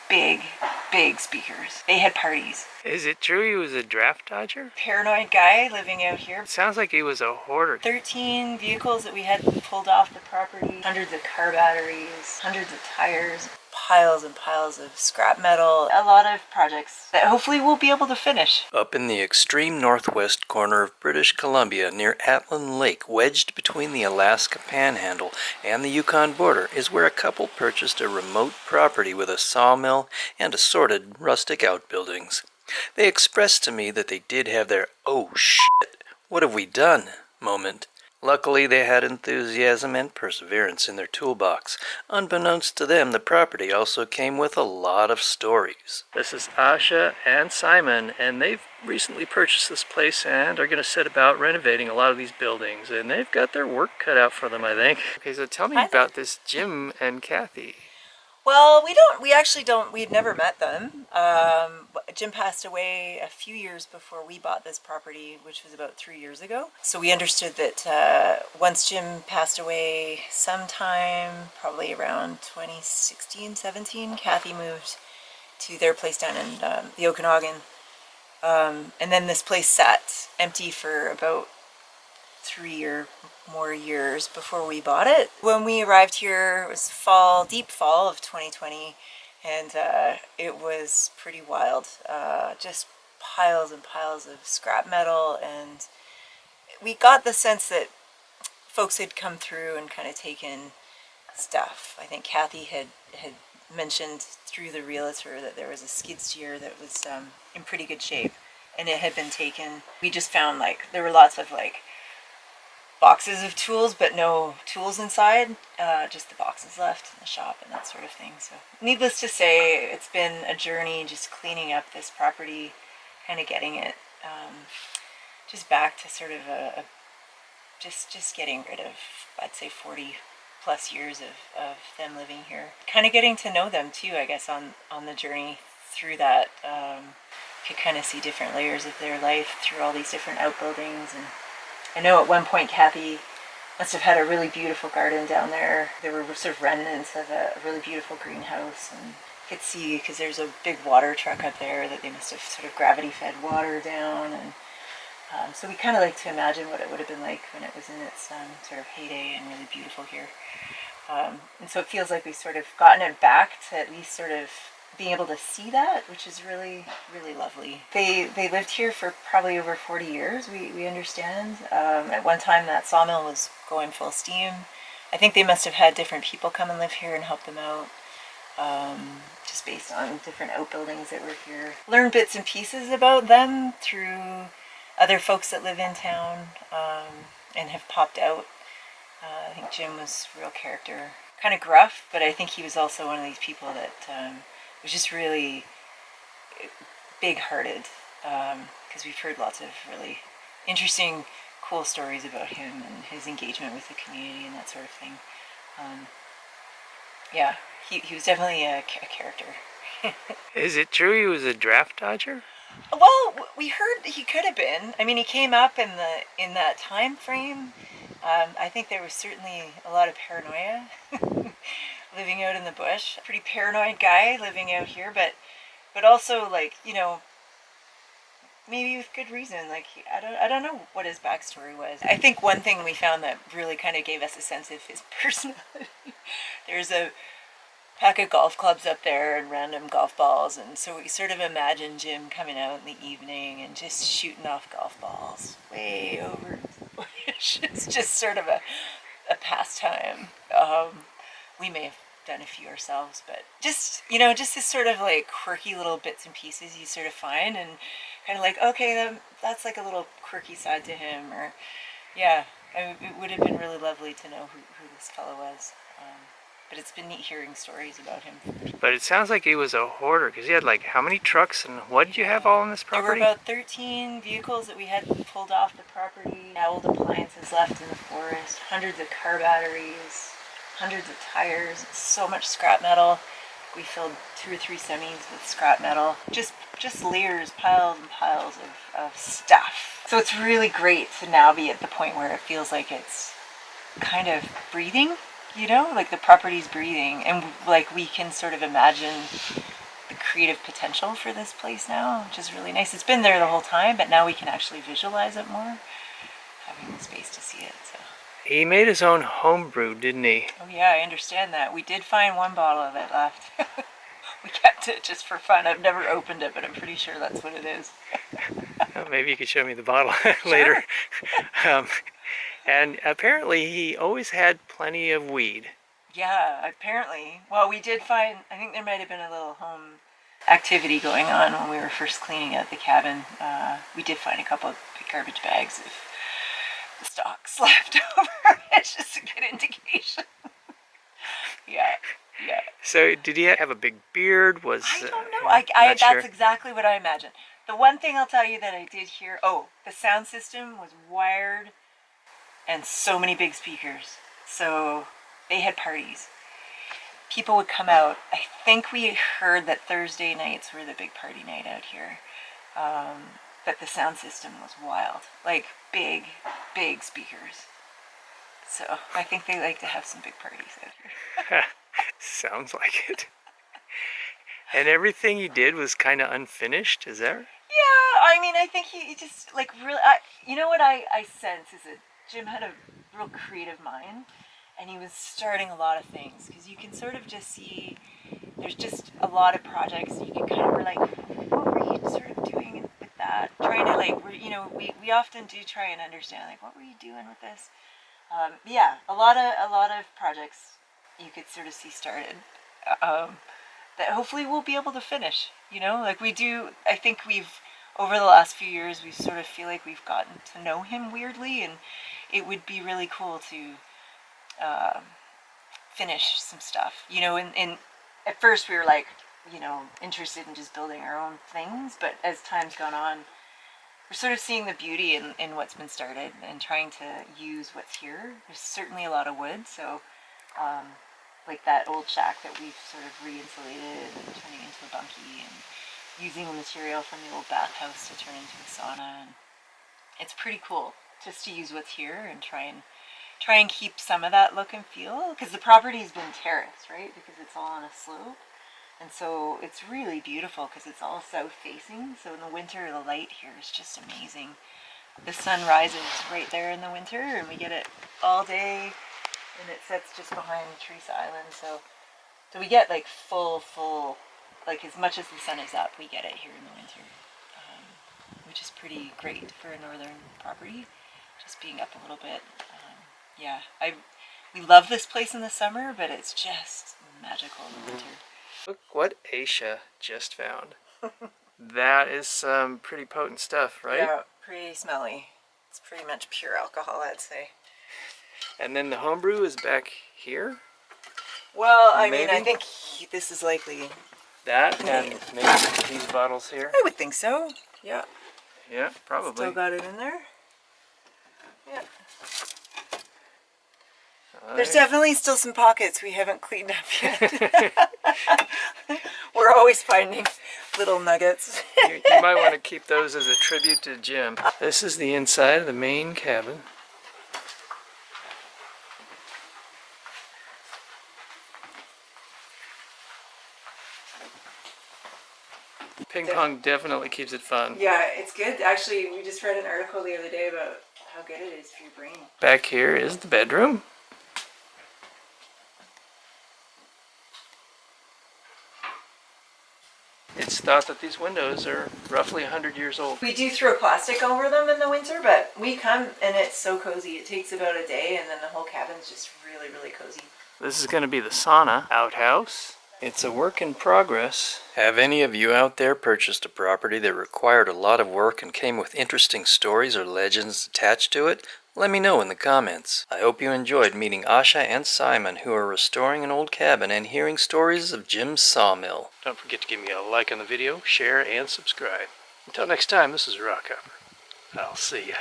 big, big speakers. They had parties. Is it true he was a draft dodger? Paranoid guy living out here. It sounds like he was a hoarder. 13 vehicles that we had pulled off the property, hundreds of car batteries, hundreds of tires, piles and piles of scrap metal. A lot of projects that hopefully we'll be able to finish. Up in the extreme northwest corner of British Columbia, near Atlin Lake, wedged between the Alaska Panhandle and the Yukon border, is where a couple purchased a remote property with a sawmill and assorted rustic outbuildings. They expressed to me that they did have their "oh shit, what have we done" moment. Luckily, they had enthusiasm and perseverance in their toolbox. Unbeknownst to them, the property also came with a lot of stories. This is Asha and Simon, and they've recently purchased this place and are going to set about renovating a lot of these buildings. And they've got their work cut out for them, I think. Okay, so tell me about this Jim and Kathy. Well, we actually don't, we'd never met them. Jim passed away a few years before we bought this property, which was about 3 years ago. So we understood that once Jim passed away sometime, probably around 2016, 17, Kathy moved to their place down in the Okanagan. And then this place sat empty for about 3 or more years before we bought it. When we arrived here, it was fall, deep fall of 2020, and it was pretty wild. Just piles and piles of scrap metal, and we got the sense that folks had come through and kind of taken stuff. I think Kathy had mentioned through the realtor that there was a skid steer that was in pretty good shape, and it had been taken. We just found there were lots of boxes of tools, but no tools inside, just the boxes left in the shop and that sort of thing. So needless to say, it's been a journey just cleaning up this property, kind of getting it just back to sort of just getting rid of, I'd say, 40 plus years of them living here. Kind of getting to know them too, I guess, on the journey through that. You could kind of see different layers of their life through all these different outbuildings. And I know at one point Kathy must have had a really beautiful garden down there. There were sort of remnants of a really beautiful greenhouse, and you could see, because there's a big water truck up there, that they must have sort of gravity fed water down. And so we kind of like to imagine what it would have been like when it was in its sort of heyday and really beautiful here. And so it feels like we've sort of gotten it back to at least sort of being able to see that, which is really, really lovely. They lived here for probably over 40 years, we understand. At one time that sawmill was going full steam. I think they must have had different people come and live here and help them out, just based on different outbuildings that were here. Learn bits and pieces about them through other folks that live in town and have popped out. I think Jim was a real character. Kind of gruff, but I think he was also one of these people that was just really big-hearted, because we've heard lots of really interesting, cool stories about him and his engagement with the community and that sort of thing. Yeah, he was definitely a character. Is it true he was a draft dodger? Well, we heard he could have been. I mean, he came up in that time frame. I think there was certainly a lot of paranoia living out in the bush. Pretty paranoid guy living out here, but also maybe with good reason. I don't know what his backstory was. I think one thing we found that really kind of gave us a sense of his personality. There's a pack of golf clubs up there and random golf balls, and so we sort of imagine Jim coming out in the evening and just shooting off golf balls way over the bush. It's just sort of a pastime. We may have done a few ourselves, but just this sort of quirky little bits and pieces you sort of find, and kind of okay, that's a little quirky side to him. Or yeah, it would have been really lovely to know who this fellow was. But it's been neat hearing stories about him. But it sounds like he was a hoarder, because he had how many trucks, and what did you have all on this property? There were about 13 vehicles that we had pulled off the property, old appliances left in the forest, hundreds of car batteries, hundreds of tires, so much scrap metal. We filled 2 or 3 semis with scrap metal. Just layers, piles and piles of stuff. So it's really great to now be at the point where it feels like it's kind of breathing. The property's breathing, and we can sort of imagine creative potential for this place now, which is really nice. It's been there the whole time, but now we can actually visualize it more, having the space to see it. So. He made his own homebrew, didn't he? Oh yeah, I understand that. We did find one bottle of it left. We kept it just for fun. I've never opened it, but I'm pretty sure that's what it is. Well, maybe you could show me the bottle later. And apparently he always had plenty of weed. Yeah, apparently. Well, we did find, I think there might have been a little home activity going on when we were first cleaning out the cabin. We did find a couple of big garbage bags of the stalks left over. It's just a good indication. Yeah. So did he have a big beard? I don't know. That's sure. exactly what I imagined. The one thing I'll tell you that I did hear, the sound system was wired and so many big speakers. So they had parties. People would come out. I think we heard that Thursday nights were the big party night out here. But the sound system was wild. Like big speakers. So I think they like to have some big parties out here. Sounds like it. And everything he did was kind of unfinished, is that right? Yeah, I mean, I think he just, like, really, you know what I sense is that Jim had a real creative mind, and he was starting a lot of things, because you can sort of just see, there's just a lot of projects, you can kind of, like, what were you sort of doing with that? Trying to, like, we often do try and understand, like, what were you doing with this? Yeah, a lot of projects you could sort of see started that hopefully we'll be able to finish. Like we do. I think over the last few years, we sort of feel like we've gotten to know him weirdly, and it would be really cool to finish some stuff. And at first we were like, interested in just building our own things, but as time's gone on, we're sort of seeing the beauty in what's been started and trying to use what's here. There's certainly a lot of wood, so like that old shack that we've sort of re-insulated and turning into a bunkie, and using the material from the old bathhouse to turn into a sauna. And it's pretty cool just to use what's here and try and keep some of that look and feel, because the property's been terraced, right? Because it's all on a slope. And so it's really beautiful because it's all south facing. So in the winter, the light here is just amazing. The sun rises right there in the winter, and we get it all day, and it sets just behind Teresa Island. So we get like full, like as much as the sun is up, we get it here in the winter, which is pretty great for a northern property, just being up a little bit. Yeah, we love this place in the summer, but it's just magical in the winter. Look what Aisha just found. That is some pretty potent stuff, right? Yeah, pretty smelly. It's pretty much pure alcohol, I'd say. And then the homebrew is back here? Well, I mean, I think this is likely... That and maybe these bottles here? I would think so, yeah. Yeah, probably. Still got it in there. Yeah. There's definitely still some pockets we haven't cleaned up yet. We're always finding little nuggets. You might want to keep those as a tribute to Jim. This is the inside of the main cabin. Ping pong definitely keeps it fun. Yeah, it's good. Actually, we just read an article the other day about how good it is for your brain. Back here is the bedroom. It's thought that these windows are roughly 100 years old. We do throw plastic over them in the winter, but we come and it's so cozy. It takes about a day, and then the whole cabin's just really, really cozy. This is going to be the sauna outhouse. It's a work in progress. Have any of you out there purchased a property that required a lot of work and came with interesting stories or legends attached to it? Let me know in the comments. I hope you enjoyed meeting Asha and Simon, who are restoring an old cabin, and hearing stories of Jim's sawmill. Don't forget to give me a like on the video, share, and subscribe. Until next time, this is Rockhopper. I'll see ya.